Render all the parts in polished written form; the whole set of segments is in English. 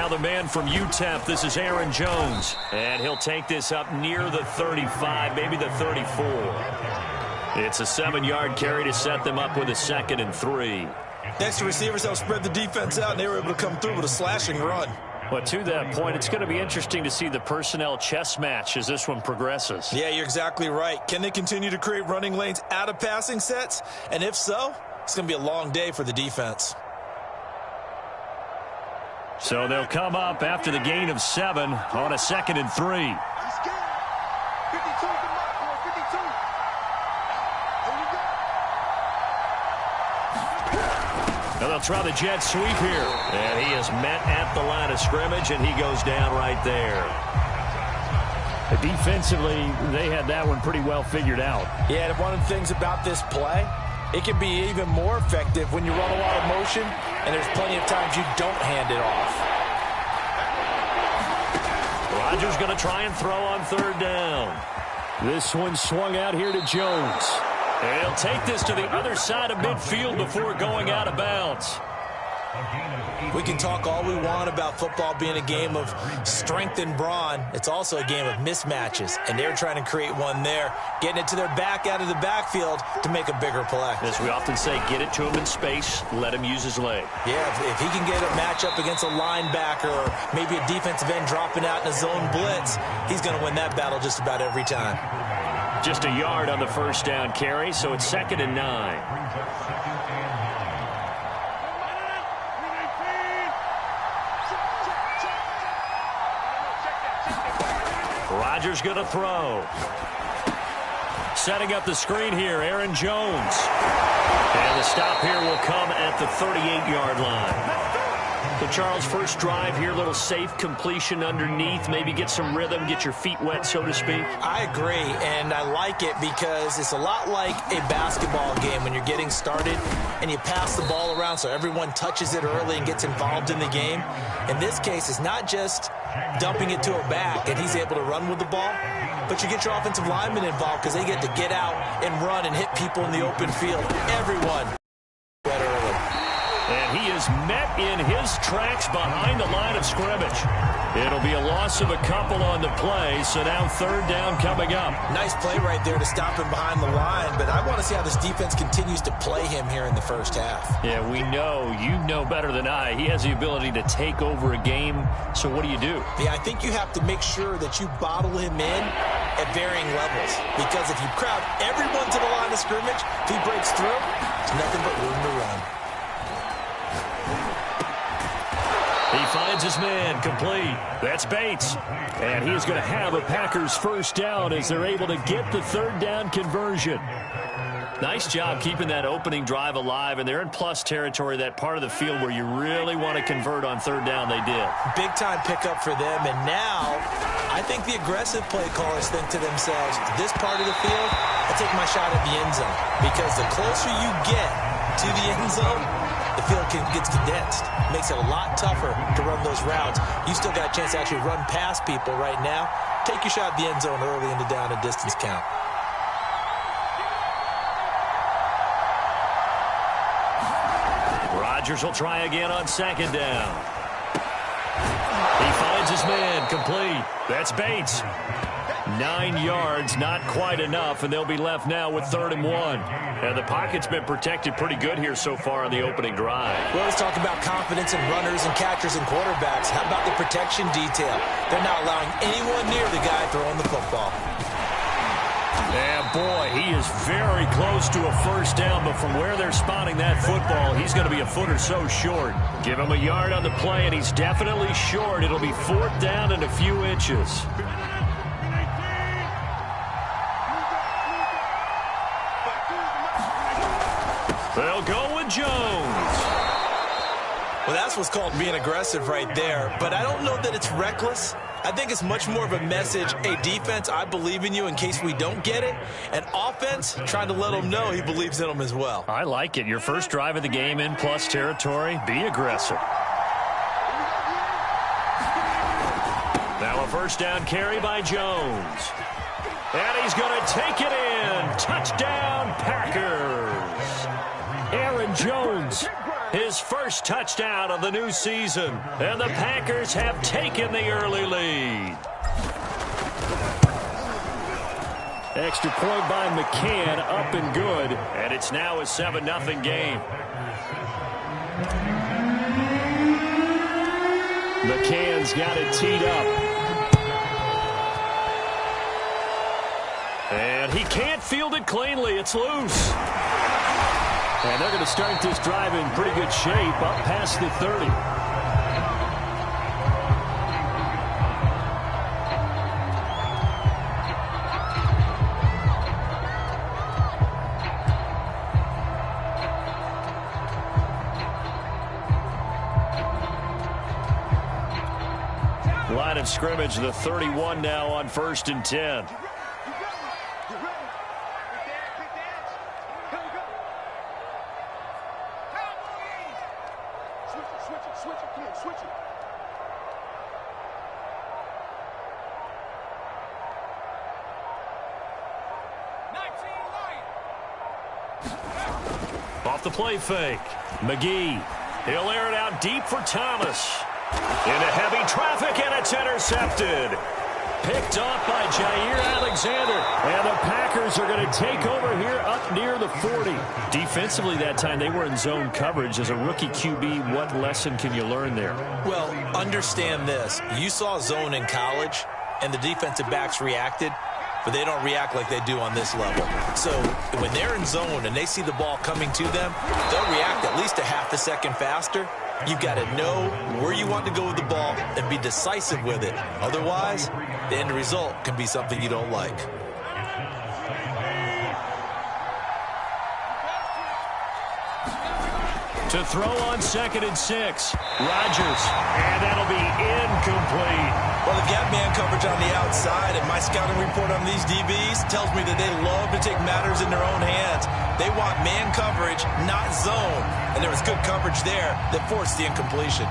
Now the man from UTEP, this is Aaron Jones. And he'll take this up near the 35, maybe the 34. It's a 7-yard carry to set them up with a 2nd and 3. Next to receivers help spread the defense out, and they were able to come through with a slashing run. But to that point, it's going to be interesting to see the personnel chess match as this one progresses. Yeah, you're exactly right. Can they continue to create running lanes out of passing sets? And if so, it's going to be a long day for the defense. So they'll come up after the gain of 7 on a 2nd and 3. Now they'll try the jet sweep here. And he is met at the line of scrimmage, and he goes down right there. Defensively, they had that one pretty well figured out. Yeah, and one of the things about this play, it can be even more effective when you run a lot of motion, and there's plenty of times you don't hand it off. Rodgers going to try and throw on 3rd down. This one swung out here to Jones. And he'll take this to the other side of midfield before going out of bounds. We can talk all we want about football being a game of strength and brawn. It's also a game of mismatches, and they're trying to create one there, getting it to their back out of the backfield to make a bigger play. As we often say, get it to him in space, let him use his leg. Yeah, if he can get a matchup against a linebacker or maybe a defensive end dropping out in a zone blitz, he's going to win that battle just about every time. Just a yard on the 1st down carry, so it's 2nd and 9. Rodgers going to throw. Setting up the screen here, Aaron Jones. And the stop here will come at the 38-yard line. So, Charles, first drive here, little safe completion underneath, maybe get some rhythm, get your feet wet, so to speak. I agree, and I like it because it's a lot like a basketball game when you're getting started and you pass the ball around so everyone touches it early and gets involved in the game. In this case, it's not just dumping it to a back and he's able to run with the ball, but you get your offensive linemen involved because they get to get out and run and hit people in the open field. Everyone that early. And he is met in his tracks behind the line of scrimmage. It'll be a loss of a couple on the play, so now 3rd down coming up. Nice play right there to stop him behind the line, but I want to see how this defense continues to play him here in the 1st half. Yeah, we know, you know better than I, he has the ability to take over a game, so what do? Yeah, I think you have to make sure that you bottle him in at varying levels, because if you crowd everyone to the line of scrimmage, if he breaks through, it's nothing but room to run. He finds his man, complete. That's Bates. And he is going to have a Packers 1st down as they're able to get the 3rd down conversion. Nice job keeping that opening drive alive, and they're in plus territory, that part of the field where you really want to convert on 3rd down. They did. Big-time pickup for them, and now I think the aggressive play callers think to themselves, this part of the field, I'll take my shot at the end zone, because the closer you get to the end zone, the field gets condensed. Makes it a lot tougher to run those routes. You still got a chance to actually run past people right now. Take your shot at the end zone early in the down and distance count. Rodgers will try again on 2nd down. He finds his man, complete. That's Bates. 9 yards, not quite enough, and they'll be left now with 3rd and 1. And the pocket's been protected pretty good here so far on the opening drive. Well, let's talk about confidence in runners and catchers and quarterbacks. How about the protection detail? They're not allowing anyone near the guy throwing the football. Yeah, boy, he is very close to a 1st down, but from where they're spotting that football, he's going to be a foot or so short. Give him a yard on the play, and he's definitely short. It'll be 4th down and a few inches. They'll go with Jones. Well, that's what's called being aggressive right there, but I don't know that it's reckless. I think it's much more of a message, hey, defense, I believe in you in case we don't get it. And offense, trying to let him know he believes in them as well. I like it. Your first drive of the game in plus territory, be aggressive. Now a 1st down carry by Jones. And he's going to take it in. Touchdown, Packers. Aaron Jones His first touchdown of the new season. And the Packers have taken the early lead. Extra point by McCann, up and good. And it's now a 7-0 game. McCann's got it teed up. And he can't field it cleanly. It's loose. And they're going to start this drive in pretty good shape, up past the 30. Line of scrimmage, the 31 now on 1st and 10. Off the play fake. McGee. He'll air it out deep for Thomas. Into heavy traffic, and it's intercepted. Picked off by Jair Alexander. And the Packers are going to take over here up near the 40. Defensively that time, they were in zone coverage. As a rookie QB, what lesson can you learn there? Well, understand this. You saw zone in college, and the defensive backs reacted, but they don't react like they do on this level. So when they're in zone and they see the ball coming to them, they'll react at least a half a second faster. You've got to know where you want to go with the ball and be decisive with it. Otherwise, the end result can be something you don't like. To throw on 2nd and 6. Rodgers. And that'll be incomplete. Well, they've got man coverage on the outside, and my scouting report on these DBs tells me that they love to take matters in their own hands. They want man coverage, not zone. And there was good coverage there that forced the incompletion.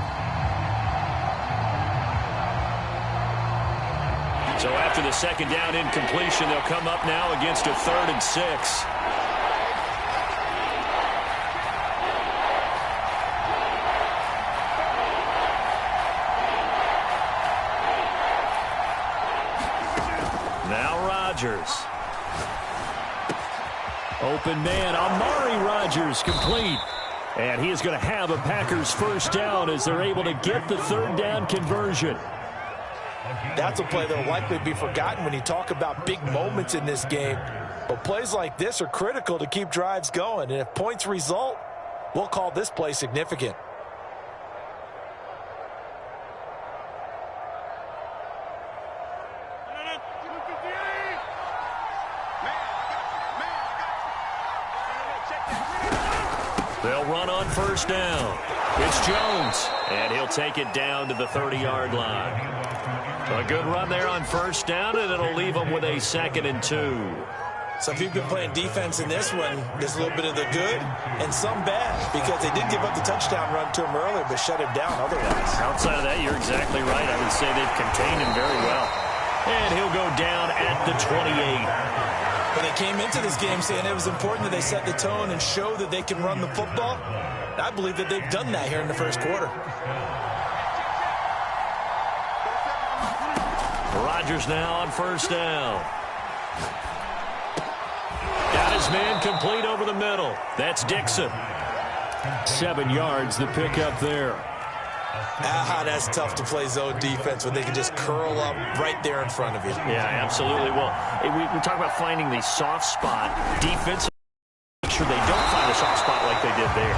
So after the 2nd down incompletion, they'll come up now against a 3rd and 6. Now Rodgers. Open man, Amari Rodgers, complete. And he is going to have a Packers first down as they're able to get the 3rd down conversion. That's a play that will likely be forgotten when you talk about big moments in this game. But plays like this are critical to keep drives going. And if points result, we'll call this play significant. They'll run on 1st down. It's Jones, and he'll take it down to the 30-yard line. A good run there on 1st down, and it'll leave them with a 2nd and 2. So if you've been playing defense in this one, there's a little bit of the good and some bad, because they did give up the touchdown run to him earlier, but shut him down otherwise. Outside of that, you're exactly right. I would say they've contained him very well. And he'll go down at the 28. But they came into this game saying it was important that they set the tone and show that they can run the football. I believe that they've done that here in the 1st quarter. Rodgers now on 1st down. Got his man complete over the middle. That's Dixon. 7 yards, the pickup there. That's tough to play zone defense when they can just curl up right there in front of you. Yeah, absolutely. Well, we talk about finding the soft spot. Defense, make sure they don't find a soft spot like they did there.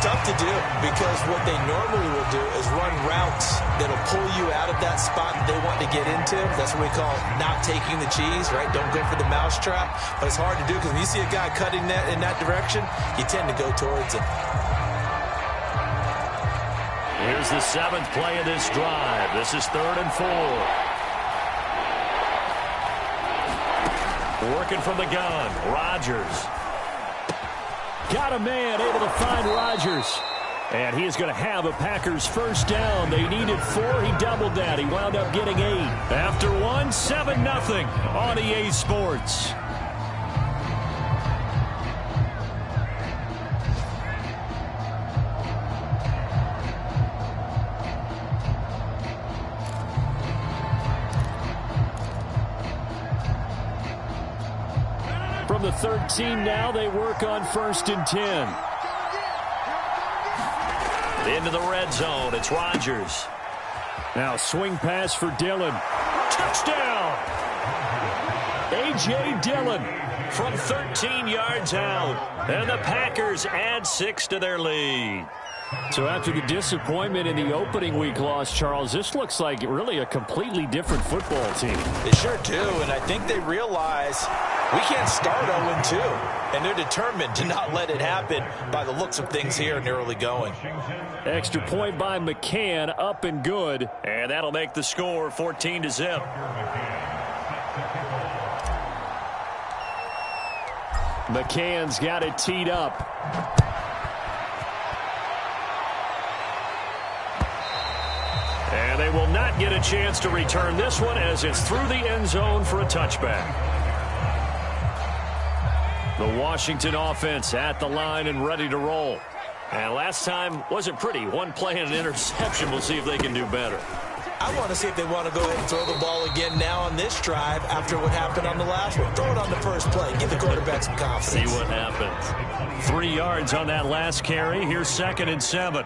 Tough to do, because what they normally will do is run routes that'll pull you out of that spot that they want to get into. That's what we call not taking the cheese, right? Don't go for the mousetrap. But it's hard to do, because when you see a guy cutting that in that direction, you tend to go towards him. Here's the 7th play of this drive. This is 3rd and 4. Working from the gun, Rodgers. Got a man able to find Rodgers. And he is going to have a Packers first down. They needed 4. He doubled that. He wound up getting 8. After 1, 7-0 on EA Sports. From the 13 now, they work on 1st and 10. Into the red zone, it's Rodgers. Now swing pass for Dillon. Touchdown! A.J. Dillon from 13 yards out. And the Packers add 6 to their lead. So after the disappointment in the opening week loss, Charles, this looks like really a completely different football team. They sure do, and I think they realize we can't start 0-2, and they're determined to not let it happen by the looks of things here in the early going. Extra point by McCann, up and good, and that'll make the score 14-0. McCann's got it teed up. And they will not get a chance to return this one as it's through the end zone for a touchback. The Washington offense at the line and ready to roll. And last time wasn't pretty. One play and an interception. We'll see if they can do better. I want to see if they want to go ahead and throw the ball again now on this drive after what happened on the last one. Throw it on the first play. Give the quarterback some confidence. See what happens. 3 yards on that last carry. Here's 2nd and 7.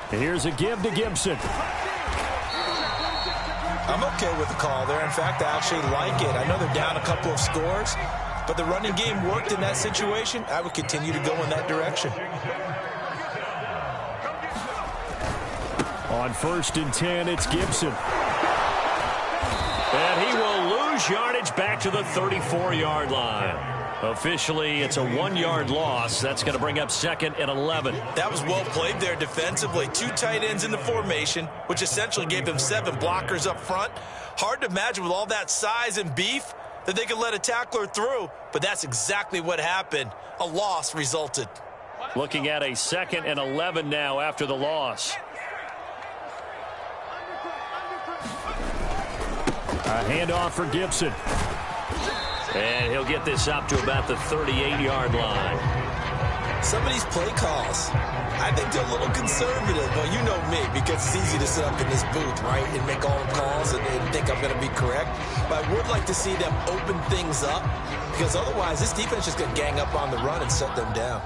Here's a give to Gibson. I'm okay with the call there. In fact, I actually like it. I know they're down a couple of scores, but the running game worked in that situation. I would continue to go in that direction. On 1st and 10, it's Gibson. And he will lose yardage back to the 34-yard line. Officially, it's a 1-yard loss. That's going to bring up 2nd and 11. That was well played there defensively. 2 tight ends in the formation, which essentially gave them 7 blockers up front. Hard to imagine with all that size and beef that they could let a tackler through, but that's exactly what happened. A loss resulted. Looking at a 2nd and 11 now after the loss. A handoff for Gibson. And he'll get this up to about the 38-yard line. Some of these play calls, I think they're a little conservative. Well, you know me, because it's easy to sit up in this booth, right, and make all the calls and think I'm going to be correct. But I would like to see them open things up, because otherwise this defense is going to gang up on the run and shut them down.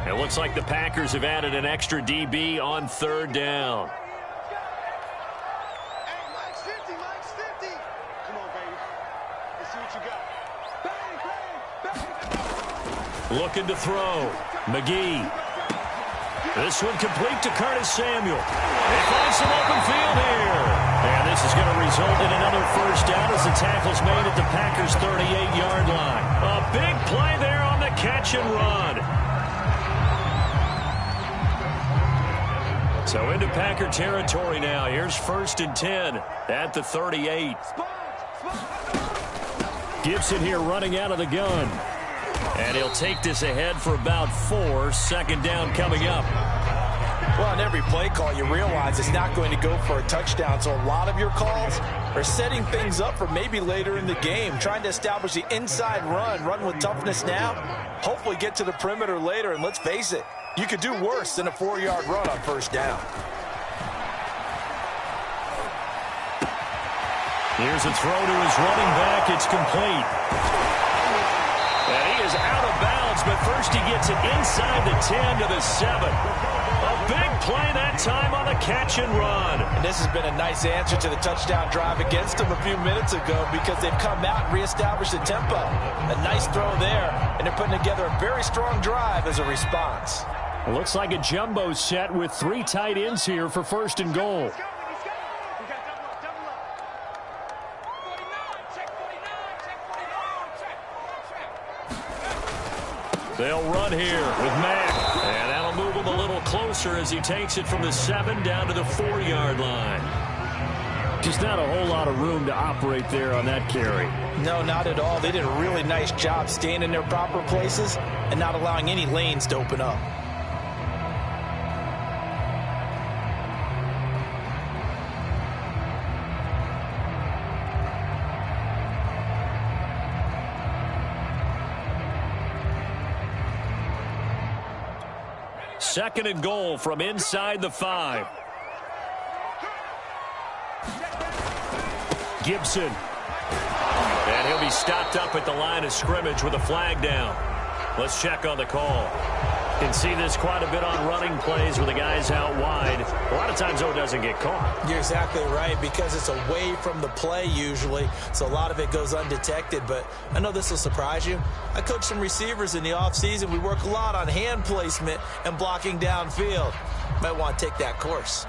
It looks like the Packers have added an extra DB on 3rd down. Looking to throw. McGee. This one complete to Curtis Samuel. They find some open field here. And this is going to result in another 1st down as the tackle's made at the Packers' 38-yard line. A big play there on the catch and run. So into Packer territory now. Here's 1st and 10 at the 38. Gibson here running out of the gun. And he'll take this ahead for about 4. 2nd down coming up. Well, on every play call, you realize it's not going to go for a touchdown. So a lot of your calls are setting things up for maybe later in the game, trying to establish the inside run with toughness now, hopefully get to the perimeter later. And let's face it, you could do worse than a 4-yard run on 1st down. Here's a throw to his running back. It's complete. And he is out of bounds, but first he gets it inside the 10 to the 7. A big play that time on the catch and run. And this has been a nice answer to the touchdown drive against them a few minutes ago, because they've come out and reestablished the tempo. A nice throw there, and they're putting together a very strong drive as a response. It looks like a jumbo set with 3 tight ends here for 1st and goal. They'll run here with Mack. And that'll move him a little closer as he takes it from the 7 down to the 4-yard line. Just not a whole lot of room to operate there on that carry. No, not at all. They did a really nice job staying in their proper places and not allowing any lanes to open up. Second and goal from inside the 5. Gibson. And he'll be stopped up at the line of scrimmage with a flag down. Let's check on the call. You can see this quite a bit on running plays where the guy's out wide. A lot of times, though, it doesn't get caught. You're exactly right, because it's away from the play usually, so a lot of it goes undetected. But I know this will surprise you. I coach some receivers in the offseason. We work a lot on hand placement and blocking downfield. Might want to take that course.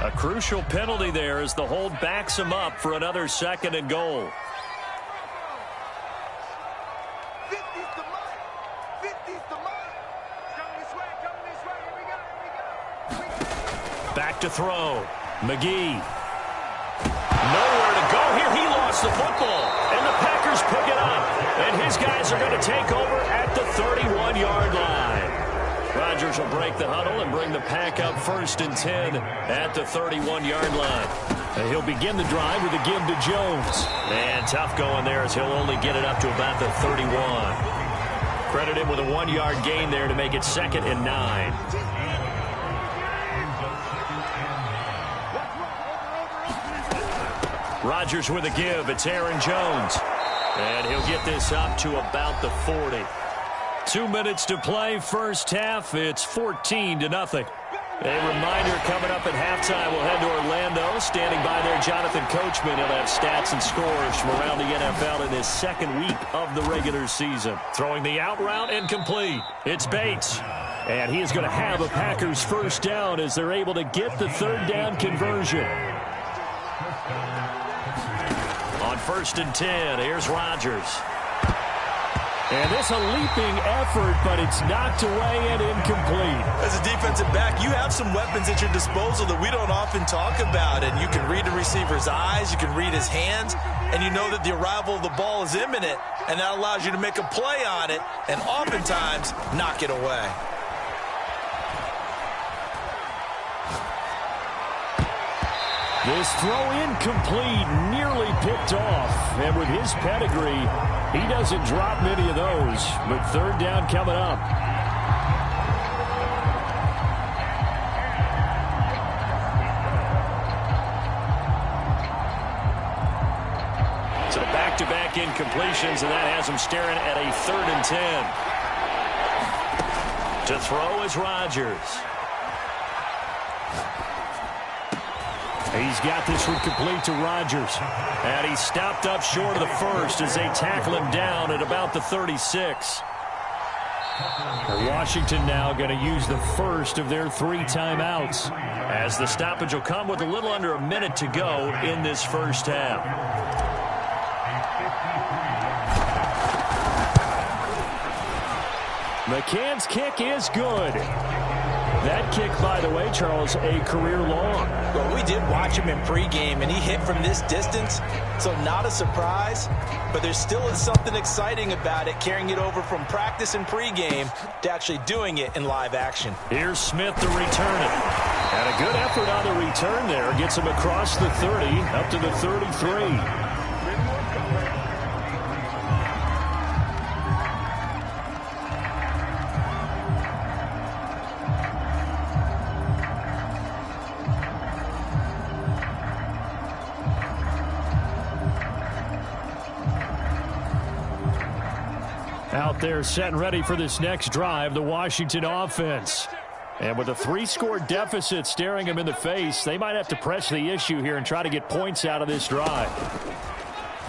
A crucial penalty there as the hold backs him up for another second and goal. Back to throw. McGee. Nowhere to go here. He lost the football. And the Packers pick it up. And his guys are going to take over at the 31-yard line. Rodgers will break the huddle and bring the Pack up 1st and 10 at the 31-yard line. And he'll begin the drive with a give to Jones. And tough going there as he'll only get it up to about the 31. Credit him with a 1-yard gain there to make it 2nd and 9. Rodgers with a give. It's Aaron Jones. And he'll get this up to about the 40. 2 minutes to play, first half. It's 14-0. A reminder coming up at halftime. We'll head to Orlando. Standing by there, Jonathan Coachman. He'll have stats and scores from around the NFL in his 2nd week of the regular season. Throwing the out route and complete. It's Bates. And he is going to have a Packers first down as they're able to get the 3rd down conversion. On 1st and 10, here's Rodgers. And this a leaping effort, but it's knocked away and incomplete. As a defensive back, you have some weapons at your disposal that we don't often talk about. And you can read the receiver's eyes, you can read his hands, and you know that the arrival of the ball is imminent, and that allows you to make a play on it and oftentimes knock it away. This throw incomplete, nearly picked off. And with his pedigree, he doesn't drop many of those. But 3rd down coming up. So the back-to-back incompletions, and that has him staring at a 3rd and 10. To throw is Rodgers. He's got this one complete to Rodgers. And he's stopped up short of the 1st as they tackle him down at about the 36. Washington now going to use the 1st of their 3 timeouts, as the stoppage will come with a little under a minute to go in this first half. McCann's kick is good. That kick, by the way, Charles, a career long. Well, we did watch him in pregame, and he hit from this distance, so not a surprise. But there still is something exciting about it, carrying it over from practice and pregame to actually doing it in live action. Here's Smith to return it. And a good effort on the return there. Gets him across the 30, up to the 33. Out there set and ready for this next drive, the Washington offense. And with a 3-score deficit staring them in the face, they might have to press the issue here and try to get points out of this drive.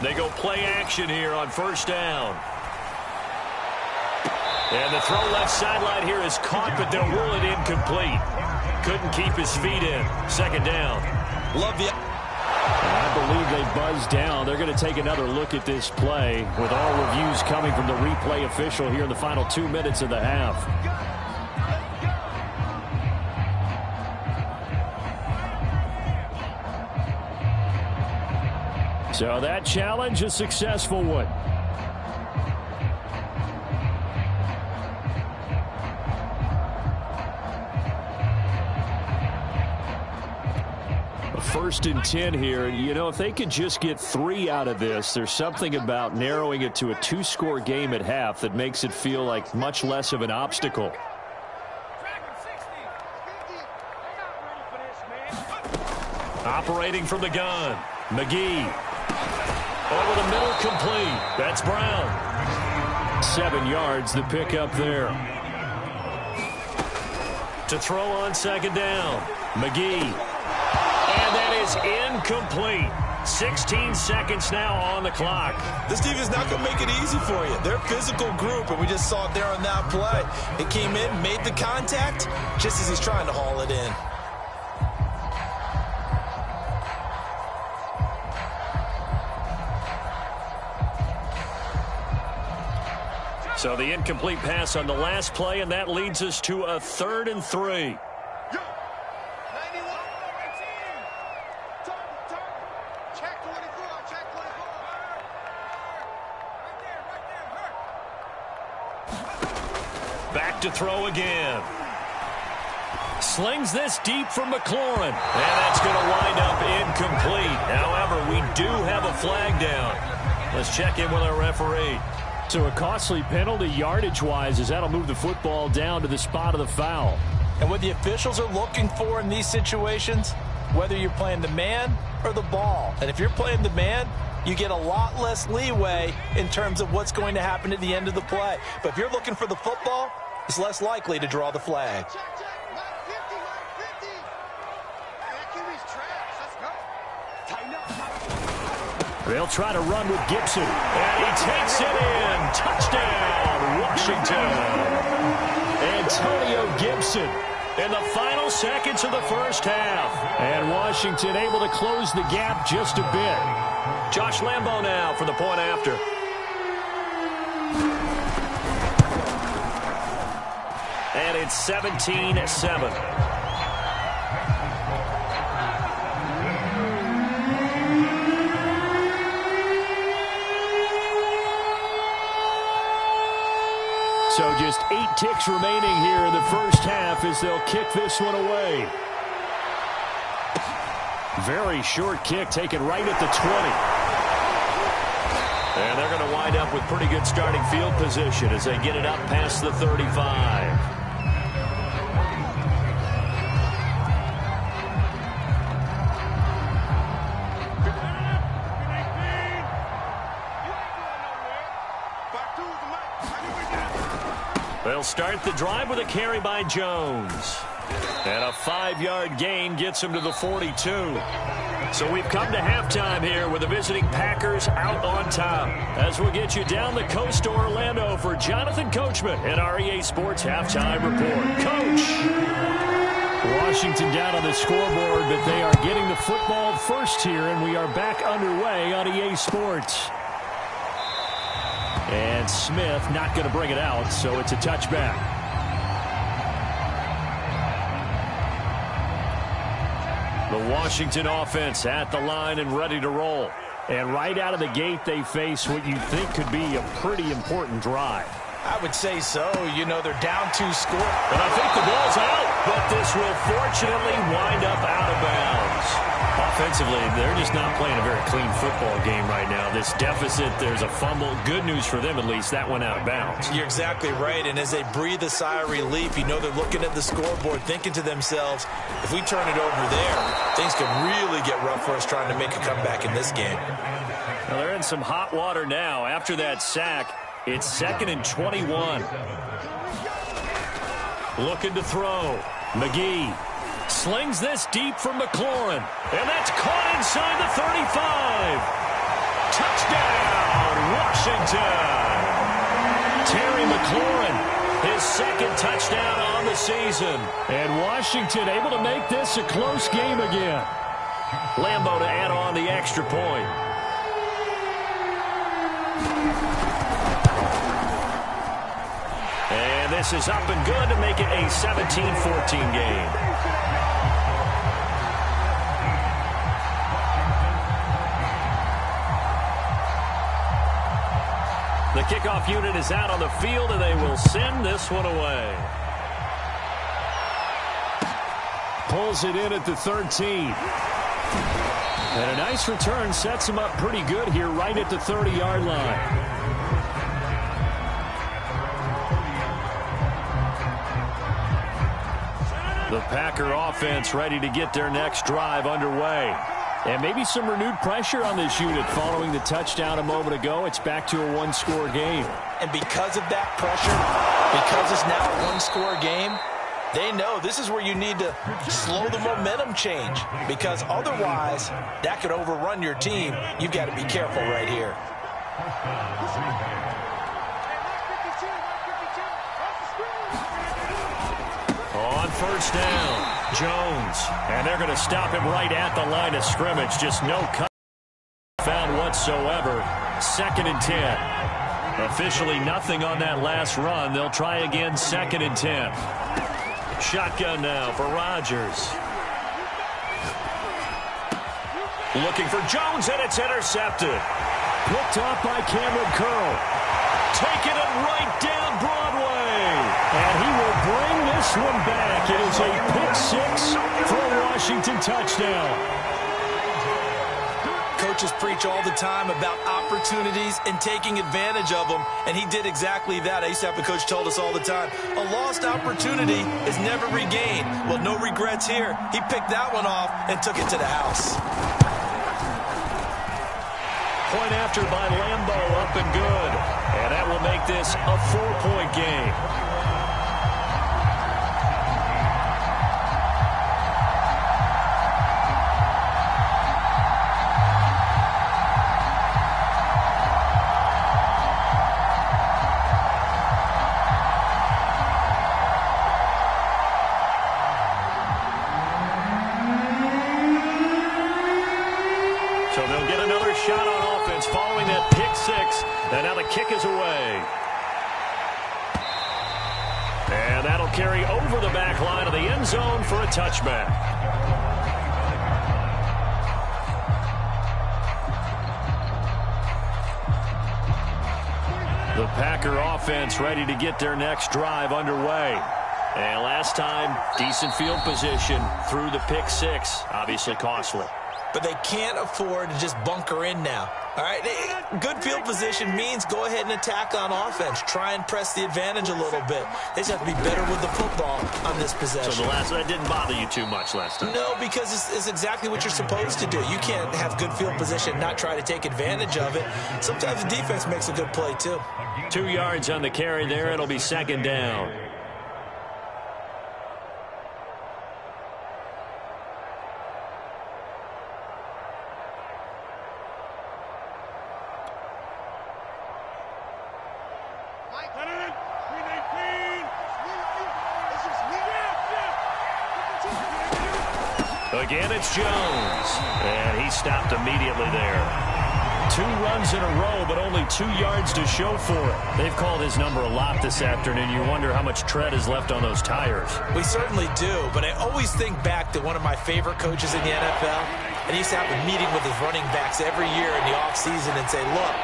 They go play action here on 1st down. And the throw left sideline here is caught, but they'll rule it incomplete. Couldn't keep his feet in. 2nd down. Love the... I believe they buzzed down. They're going to take another look at this play with all reviews coming from the replay official here in the final 2 minutes of the half. So that challenge, a successful one. 1st and 10 here. You know, if they could just get 3 out of this, there's something about narrowing it to a 2-score game at half that makes it feel like much less of an obstacle. Operating from the gun, McGee. Over the middle, complete. That's Brown. 7 yards, the pickup there. To throw on 2nd down, McGee. And that is incomplete. 16 seconds now on the clock. This defense is not going to make it easy for you. They're a physical group, and we just saw it there on that play. It came in, made the contact, just as he's trying to haul it in. So the incomplete pass on the last play, and that leads us to a 3rd and 3. Back to throw again. Slings this deep from McLaurin. And that's going to wind up incomplete. However, we do have a flag down. Let's check in with our referee. So a costly penalty yardage-wise, as that'll move the football down to the spot of the foul. And what the officials are looking for in these situations, whether you're playing the man or the ball. And if you're playing the man, you get a lot less leeway in terms of what's going to happen at the end of the play. But if you're looking for the football, it's less likely to draw the flag. They'll try to run with Gibson. And he takes it in. Touchdown, Washington. Antonio Gibson in the final seconds of the first half. And Washington able to close the gap just a bit. Josh Lambo now for the point after. And it's 17-7. So just 8 ticks remaining here in the first half as they'll kick this one away. Very short kick taken right at the 20. And they're going to wind up with pretty good starting field position as they get it up past the 35. They'll start the drive with a carry by Jones. And a 5-yard gain gets him to the 42. So we've come to halftime here with the visiting Packers out on top. As we'll get you down the coast to Orlando for Jonathan Coachman at our EA Sports Halftime Report. Coach! Washington down on the scoreboard, but they are getting the football first here, and we are back underway on EA Sports. And Smith not going to bring it out, so it's a touchback. The Washington offense at the line and ready to roll. And right out of the gate, they face what you think could be a pretty important drive. I would say so. You know, they're down 2 scores. And I think the ball's out, but this will fortunately wind up out of bounds. Offensively, they're just not playing a very clean football game right now. This deficit, there's a fumble. Good news for them, at least. That went out of bounds. You're exactly right. And as they breathe a sigh of relief, you know they're looking at the scoreboard, thinking to themselves, if we turn it over there, things could really get rough for us trying to make a comeback in this game. Well, they're in some hot water now. After that sack, it's 2nd and 21. Looking to throw. McGee slings this deep from McLaurin. And that's caught inside the 35. Touchdown, Washington. Terry McLaurin, his 2nd touchdown on the season. And Washington able to make this a close game again. Lambo to add on the extra point. And this is up and good to make it a 17-14 game. The kickoff unit is out on the field, and they will send this one away. Pulls it in at the 13. And a nice return sets him up pretty good here right at the 30-yard line. The Packer offense ready to get their next drive underway. And maybe some renewed pressure on this unit following the touchdown a moment ago. It's back to a one-score game. And because of that pressure, because it's now a one-score game, they know this is where you need to slow the momentum change, because otherwise that could overrun your team. You've got to be careful right here. On first down, Jones. And they're going to stop him right at the line of scrimmage. Just no cut found whatsoever. 2nd and 10. Officially nothing on that last run. They'll try again 2nd and 10. Shotgun now for Rodgers. Looking for Jones, and it's intercepted. Picked off by Cameron Curl. Taking it right down Broadway. And he will bring this one back. It is a pick-6 for a Washington touchdown. Coaches preach all the time about opportunities and taking advantage of them, and he did exactly that. I used to have a coach told us all the time, a lost opportunity is never regained. Well, no regrets here. He picked that one off and took it to the house. Point after by Lambo, up and good. And that will make this a 4-point game. So they'll get another shot on offense following that pick-6. And now the kick is away. And that'll carry over the back line of the end zone for a touchback. The Packer offense ready to get their next drive underway. And last time, decent field position through the pick-6. Obviously costly. But they can't afford to just bunker in now. All right, good field position means go ahead and attack on offense. Try and press the advantage a little bit. They just have to be better with the football on this possession. So that didn't bother you too much last time? No, because it's exactly what you're supposed to do. You can't have good field position and not try to take advantage of it. Sometimes the defense makes a good play, too. 2 yards on the carry there. It'll be 2nd down. Again, it's Jones. And he stopped immediately there. 2 runs in a row, but only 2 yards to show for it. They've called his number a lot this afternoon. You wonder how much tread is left on those tires. We certainly do, but I always think back to one of my favorite coaches in the NFL. And he used to have a meeting with his running backs every year in the offseason and say, look,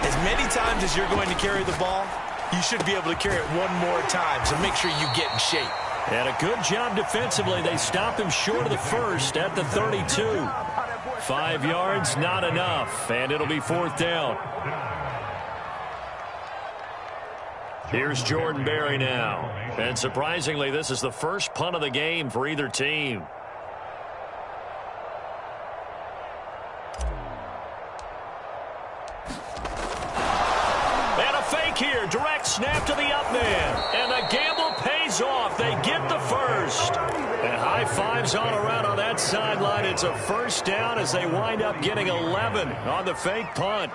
as many times as you're going to carry the ball, you should be able to carry it one more time, so make sure you get in shape. And a good job defensively. They stop him short of the first at the 32. 5 yards, not enough, and it'll be 4th down. Here's Jordan Berry now. And surprisingly, this is the first punt of the game for either team. And a fake here. Direct snap to the up man. And the gamble pays off. They get the first. And high fives all around on that sideline. It's a first down as they wind up getting 11 on the fake punt.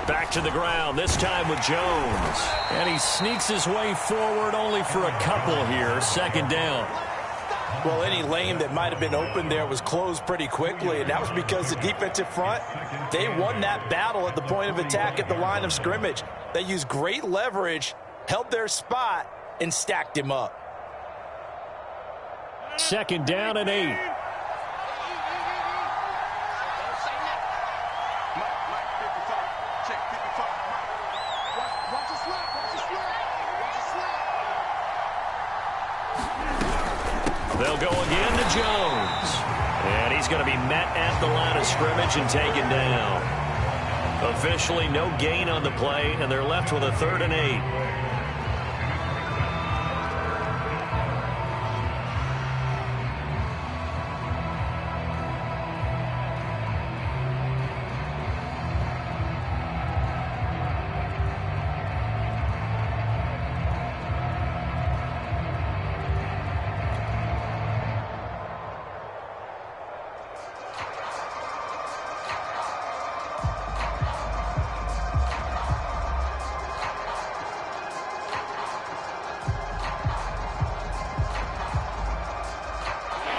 Back to the ground, this time with Jones. And he sneaks his way forward only for a couple here. 2nd down. Well, any lane that might have been open there was closed pretty quickly, and that was because the defensive front, they won that battle at the point of attack at the line of scrimmage. They used great leverage, held their spot, and stacked him up. 2nd down and 8. They'll go again to Jones. And he's going to be met at the line of scrimmage and taken down. Officially no gain on the play, and they're left with a 3rd and 8.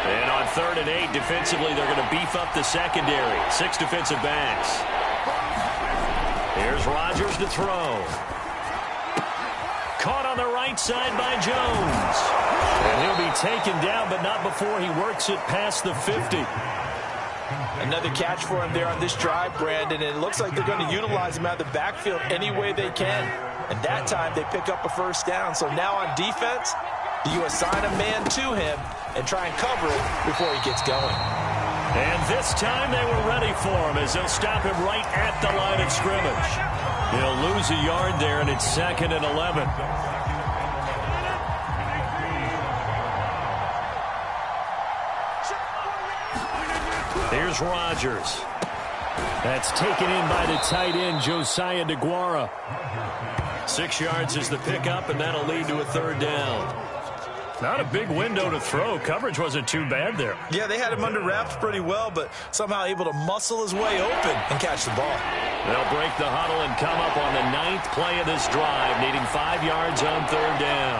And on 3rd and 8, defensively, they're going to beef up the secondary. 6 defensive backs. Here's Rodgers to throw. Caught on the right side by Jones. And he'll be taken down, but not before he works it past the 50. Another catch for him there on this drive, Brandon, and it looks like they're going to utilize him out of the backfield any way they can. And that time they pick up a 1st down. So now on defense, do you assign a man to him and try and cover it before he gets going? And this time they were ready for him as they'll stop him right at the line of scrimmage. He'll lose a yard there, and it's 2nd and 11. Here's Rodgers. That's taken in by the tight end, Josiah DeGuara. 6 yards is the pickup, and that'll lead to a 3rd down. Not a big window to throw. Coverage wasn't too bad there. Yeah, they had him under wraps pretty well, but somehow able to muscle his way open and catch the ball. They'll break the huddle and come up on the 9th play of this drive, needing 5 yards on 3rd down.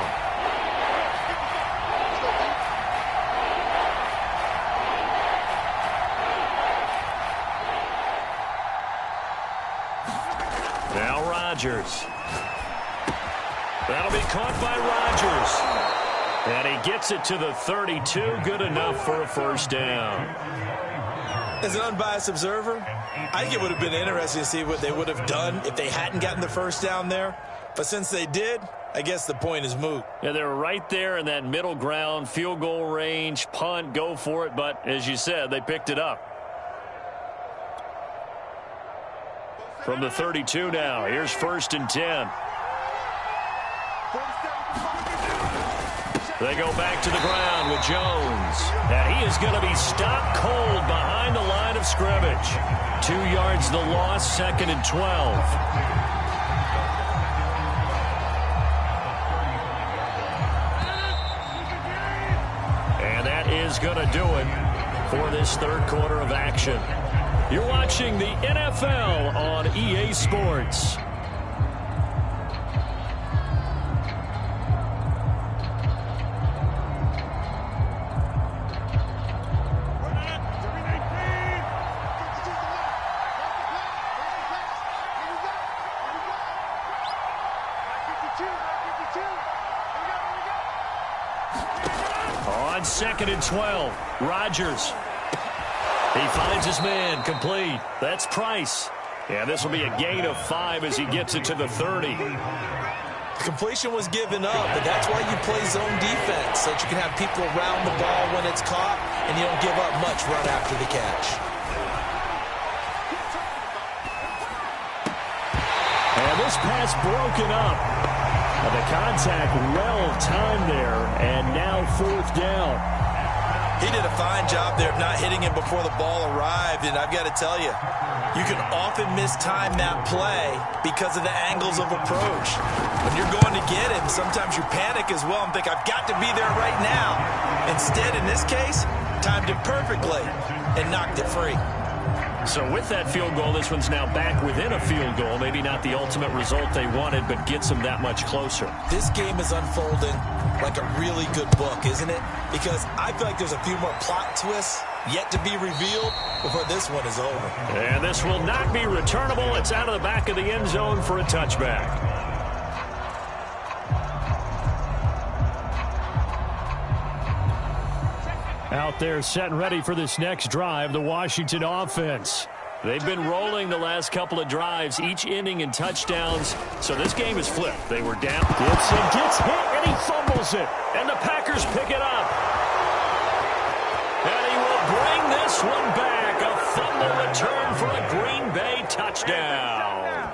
Now Rodgers. That'll be caught by Rodgers. And he gets it to the 32. Good enough for a 1st down. As an unbiased observer, I think it would have been interesting to see what they would have done if they hadn't gotten the 1st down there. But since they did, I guess the point is moot. Yeah, they were right there in that middle ground, field goal range, punt, go for it. But as you said, they picked it up. From the 32 now, here's 1st and 10. They go back to the ground with Jones. And he is going to be stopped cold behind the line of scrimmage. 2 yards the loss, 2nd and 12. And that is going to do it for this 3rd quarter of action. You're watching the NFL on EA Sports. On 2nd and 12, Rodgers. He finds his man, complete. That's Price. And this will be a gain of 5 as he gets it to the 30. Completion was given up, but that's why you play zone defense, so that you can have people around the ball when it's caught, and you don't give up much run after the catch. And this pass broken up. And the contact well timed there, and now 4th down. He did a fine job there of not hitting him before the ball arrived, and I've got to tell you, you can often mistime that play because of the angles of approach. When you're going to get him, sometimes you panic as well and think, I've got to be there right now. Instead, in this case, timed it perfectly and knocked it free. So with that field goal, this one's now back within a field goal. Maybe not the ultimate result they wanted, but gets them that much closer. This game is unfolding like a really good book, isn't it? Because I feel like there's a few more plot twists yet to be revealed before this one is over. And this will not be returnable. It's out of the back of the end zone for a touchback. Out there set and ready for this next drive, the Washington offense. They've been rolling the last couple of drives, each inning in touchdowns. So this game is flipped. They were down. Gets hit, and he fumbles it. And the Packers pick it up. this one back. A fumble return for a Green Bay touchdown.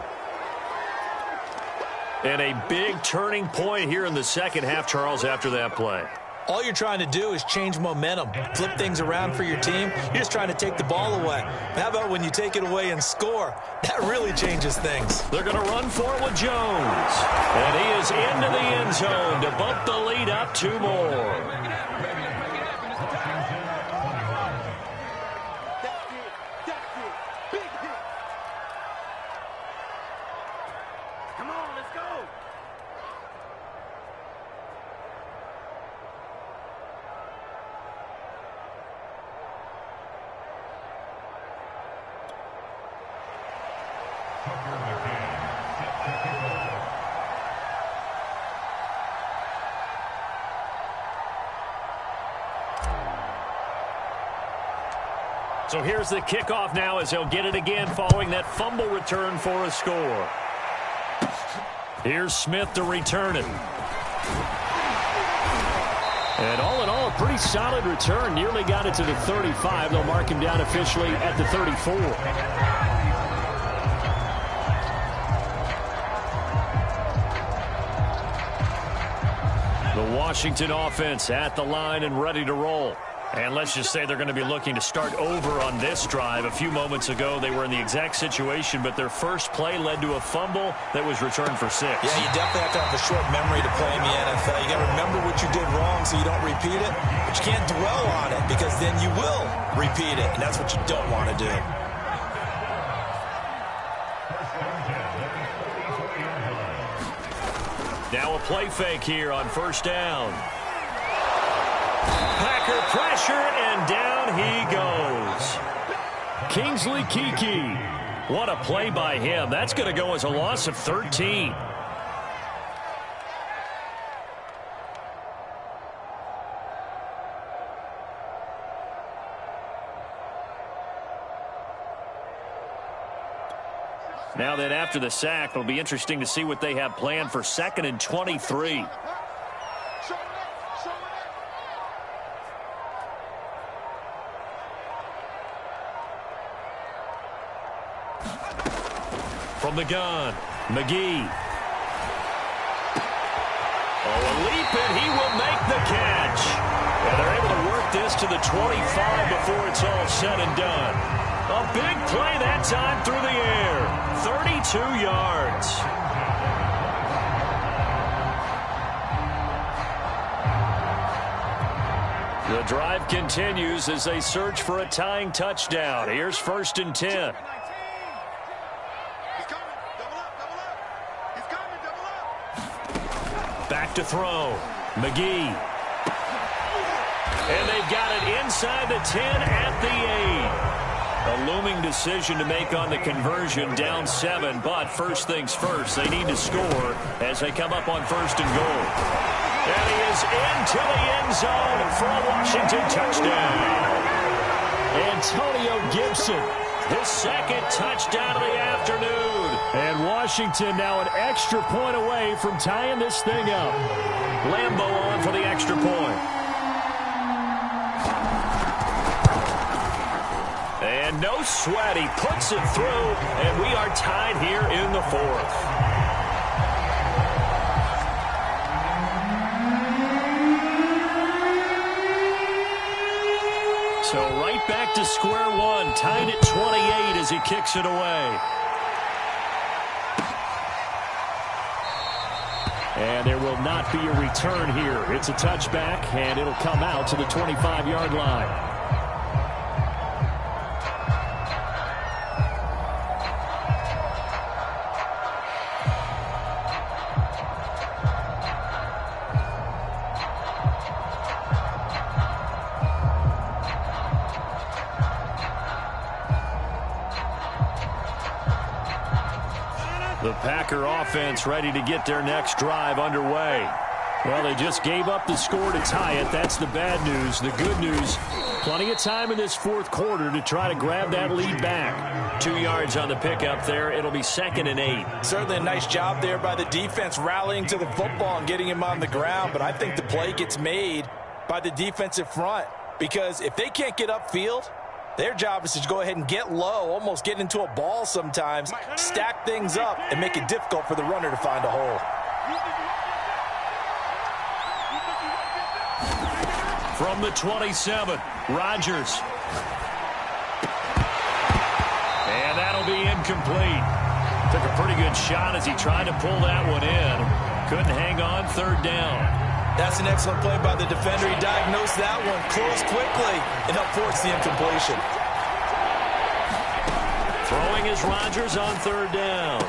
And a big turning point here in the second half, Charles, after that play. All you're trying to do is change momentum, flip things around for your team. You're just trying to take the ball away. How about when you take it away and score? That really changes things. They're going to run for it with Jones. And he is into the end zone to bump the lead up 2 more. So here's the kickoff now as they'll get it again following that fumble return for a score. Here's Smith to return it. And all in all, a pretty solid return. Nearly got it to the 35. They'll mark him down officially at the 34. The Washington offense at the line and ready to roll. And let's just say they're going to be looking to start over on this drive. A few moments ago, they were in the exact situation, but their first play led to a fumble that was returned for 6. Yeah, you definitely have to have a short memory to play in the NFL. You got to remember what you did wrong so you don't repeat it, but you can't dwell on it because then you will repeat it, and that's what you don't want to do. Now a play fake here on first down. Packer pressure, and down he goes. Kingsley Kiki. What a play by him. That's going to go as a loss of 13. Now then, after the sack, it'll be interesting to see what they have planned for 2nd and 23. From the gun, McGee. Oh, a leap, and he will make the catch. And they're able to work this to the 25 before it's all said and done. A big play that time through the air. 32 yards. The drive continues as they search for a tying touchdown. Here's 1st and 10. Back to throw. McGee. And they've got it inside the 10 at the 8. A looming decision to make on the conversion, down 7. But first things first, they need to score as they come up on 1st and goal. And he is into the end zone for a Washington touchdown. Antonio Gibson, his 2nd touchdown of the afternoon. And Washington now an extra point away from tying this thing up. Lambeau on for the extra point. And no sweat, he puts it through, and we are tied here in the 4th. So right back to square one, tied at 28 as he kicks it away. And there will not be a return here. It's a touchback, and it'll come out to the 25-yard line. The Packer offense ready to get their next drive underway. Well, they just gave up the score to tie it. That's the bad news. The good news, plenty of time in this 4th quarter to try to grab that lead back. 2 yards on the pickup there. It'll be 2nd and 8. Certainly a nice job there by the defense rallying to the football and getting him on the ground. But I think the play gets made by the defensive front. Because if they can't get upfield, Their job is to go ahead and get low, almost get into a ball sometimes, stack things up, and make it difficult for the runner to find a hole. From the 27, Rodgers. And that'll be incomplete. Took a pretty good shot as he tried to pull that one in. Couldn't hang on, third down. That's an excellent play by the defender. He diagnosed that one, closed quickly, and helped force the incompletion. Throwing is Rodgers on third down.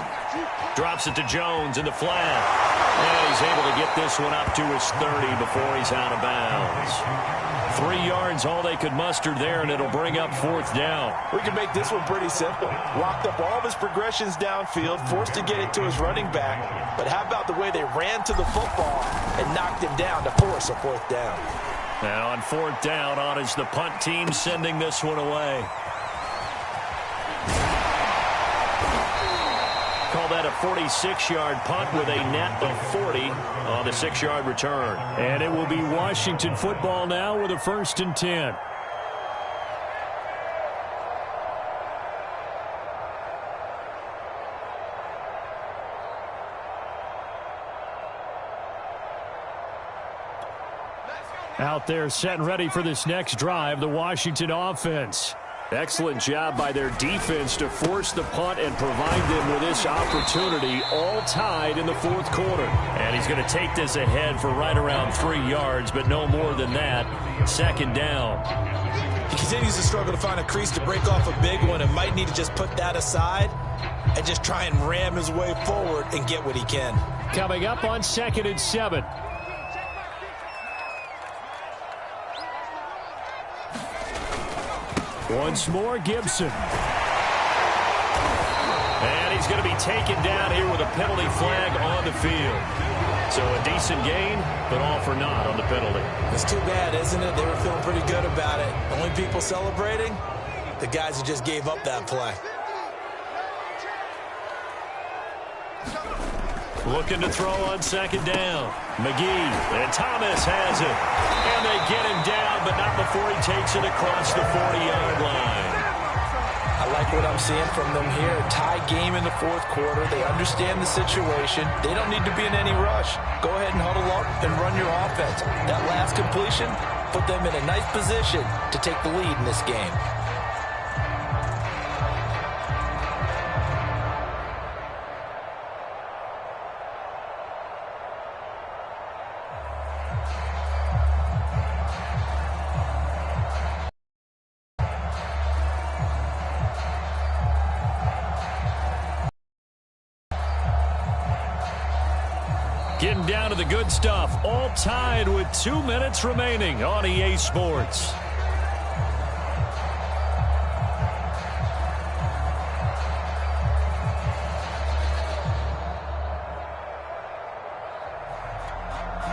Drops it to Jones in the flat. And he's able to get this one up to his 30 before he's out of bounds. 3 yards, all they could muster there, and it'll bring up fourth down. We can make this one pretty simple. Walked up all of his progressions downfield, forced to get it to his running back. But how about the way they ran to the football and knocked him down to force a fourth down? And on fourth down, on is the punt team sending this one away. Call that a 46-yard punt with a net of 40 on the 6-yard return. And it will be Washington football now with a 1st and 10. Out there set and ready for this next drive, the Washington offense. Excellent job by their defense to force the punt and provide them with this opportunity, all tied in the fourth quarter. And he's going to take this ahead for right around 3 yards, but no more than that. 2nd down. He continues to struggle to find a crease to break off a big one and might need to just put that aside and just try and ram his way forward and get what he can. Coming up on 2nd and 7. Once more, Gibson. And he's going to be taken down here with a penalty flag on the field. So a decent gain, but all for naught on the penalty. It's too bad, isn't it? They were feeling pretty good about it. Only people celebrating, the guys who just gave up that play. Looking to throw on 2nd down. McGee, and Thomas has it. And they get him down, but not before he takes it across the 40-yard line. I like what I'm seeing from them here. Tie game in the fourth quarter. They understand the situation. They don't need to be in any rush. Go ahead and huddle up and run your offense. That last completion put them in a nice position to take the lead in this game. Getting down to the good stuff, all tied with 2 minutes remaining on EA Sports.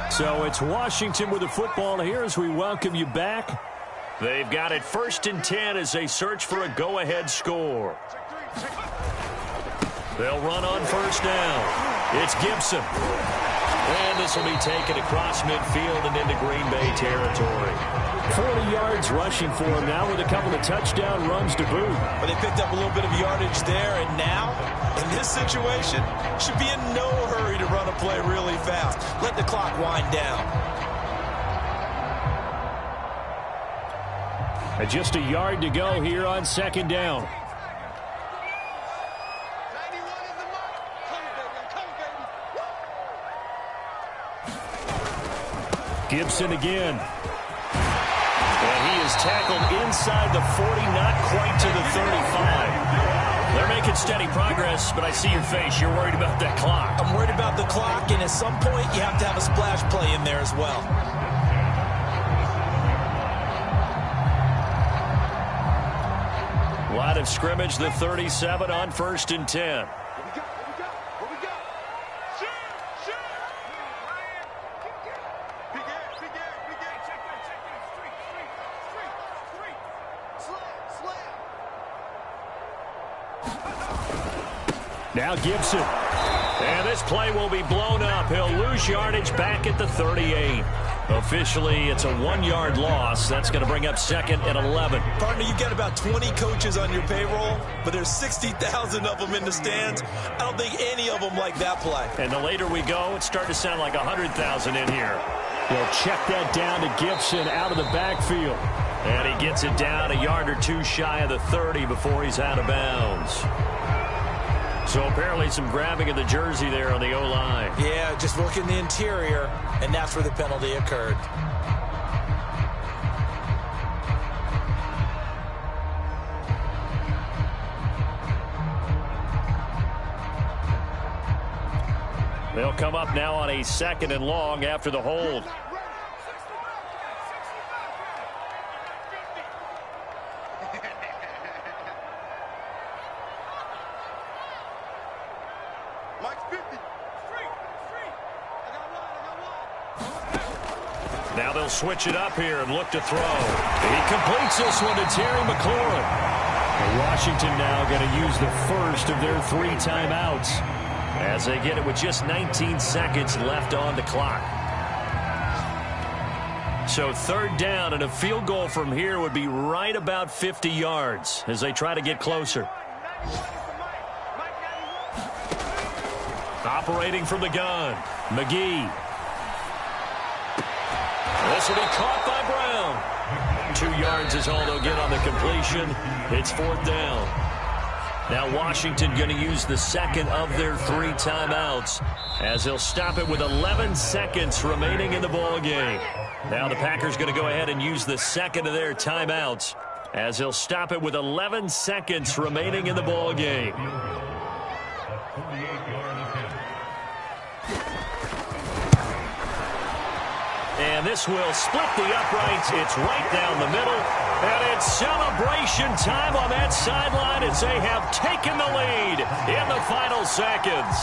So it's Washington with the football here as we welcome you back. They've got it 1st and 10 as they search for a go-ahead score. They'll run on 1st down. It's Gibson. And this will be taken across midfield and into Green Bay territory. 40 yards rushing for him now with a couple of touchdown runs to boot. But they picked up a little bit of yardage there, and now, in this situation, should be in no hurry to run a play really fast. Let the clock wind down. And just a yard to go here on 2nd down. Gibson again. And he is tackled inside the 40, not quite to the 35. They're making steady progress, but I see your face. You're worried about that clock. I'm worried about the clock, and at some point you have to have a splash play in there as well. Line of scrimmage, the 37 on 1st and 10. Now Gibson. And this play will be blown up. He'll lose yardage back at the 38. Officially, it's a 1-yard loss. That's going to bring up 2nd and 11. Partner, you've got about 20 coaches on your payroll, but there's 60,000 of them in the stands. I don't think any of them like that play. And the later we go, it's starting to sound like 100,000 in here. They'll check that down to Gibson out of the backfield. And he gets it down a yard or two shy of the 30 before he's out of bounds. So apparently some grabbing of the jersey there on the O-line. Yeah, just look in the interior, and that's where the penalty occurred. They'll come up now on a 2nd and long after the hold. Now they'll switch it up here and look to throw. He completes this one to Terry McLaurin. And Washington now going to use the first of their 3 timeouts as they get it with just 19 seconds left on the clock. So 3rd down, and a field goal from here would be right about 50 yards as they try to get closer. Operating from the gun, McGee. This will be caught by Brown. 2 yards is all they'll get on the completion. It's 4th down. Now Washington going to use the 2nd of their 3 timeouts as they'll stop it with 11 seconds remaining in the ball game. Now the Packers going to go ahead and use the 2nd of their timeouts as they'll stop it with 11 seconds remaining in the ball game. And this will split the uprights. It's right down the middle. And it's celebration time on that sideline as they have taken the lead in the final seconds.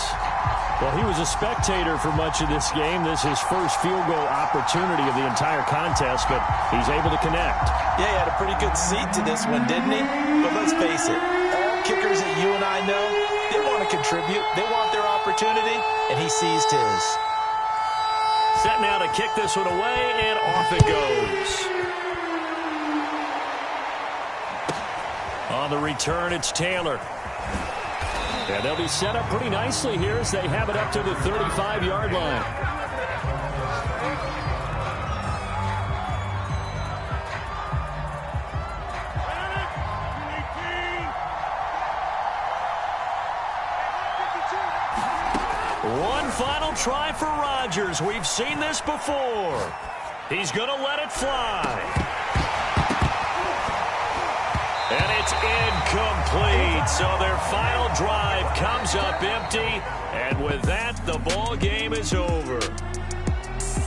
Well, he was a spectator for much of this game. This is his first field goal opportunity of the entire contest, but he's able to connect. Yeah, he had a pretty good seat to this one, didn't he? But let's face it, all kickers that you and I know, they want to contribute. They want their opportunity, and he seized his. Set now to kick this one away, and off it goes. On the return, it's Taylor. And they'll be set up pretty nicely here as they have it up to the 35-yard line. One final try for Rodgers. We've seen this before. He's going to let it fly. And it's incomplete. So their final drive comes up empty. And with that, the ball game is over.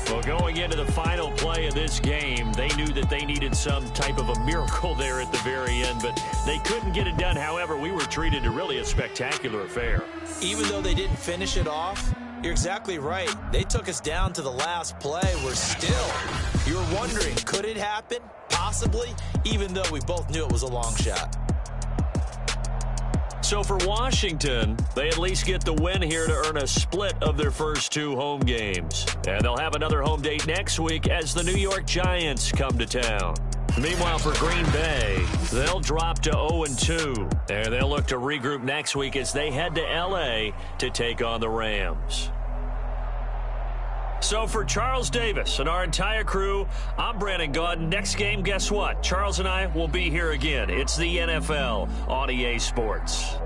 Well, going into the final play of this game, they knew that they needed some type of a miracle there at the very end, but they couldn't get it done. However, we were treated to really a spectacular affair. Even though they didn't finish it off, you're exactly right. They took us down to the last play. We're still, you're wondering, could it happen? Possibly, even though we both knew it was a long shot. So for Washington, they at least get the win here to earn a split of their first 2 home games. And they'll have another home date next week as the New York Giants come to town. Meanwhile, for Green Bay, they'll drop to 0-2. And they'll look to regroup next week as they head to L.A. to take on the Rams. So for Charles Davis and our entire crew, I'm Brandon Gaudin. Next game, guess what? Charles and I will be here again. It's the NFL on EA Sports.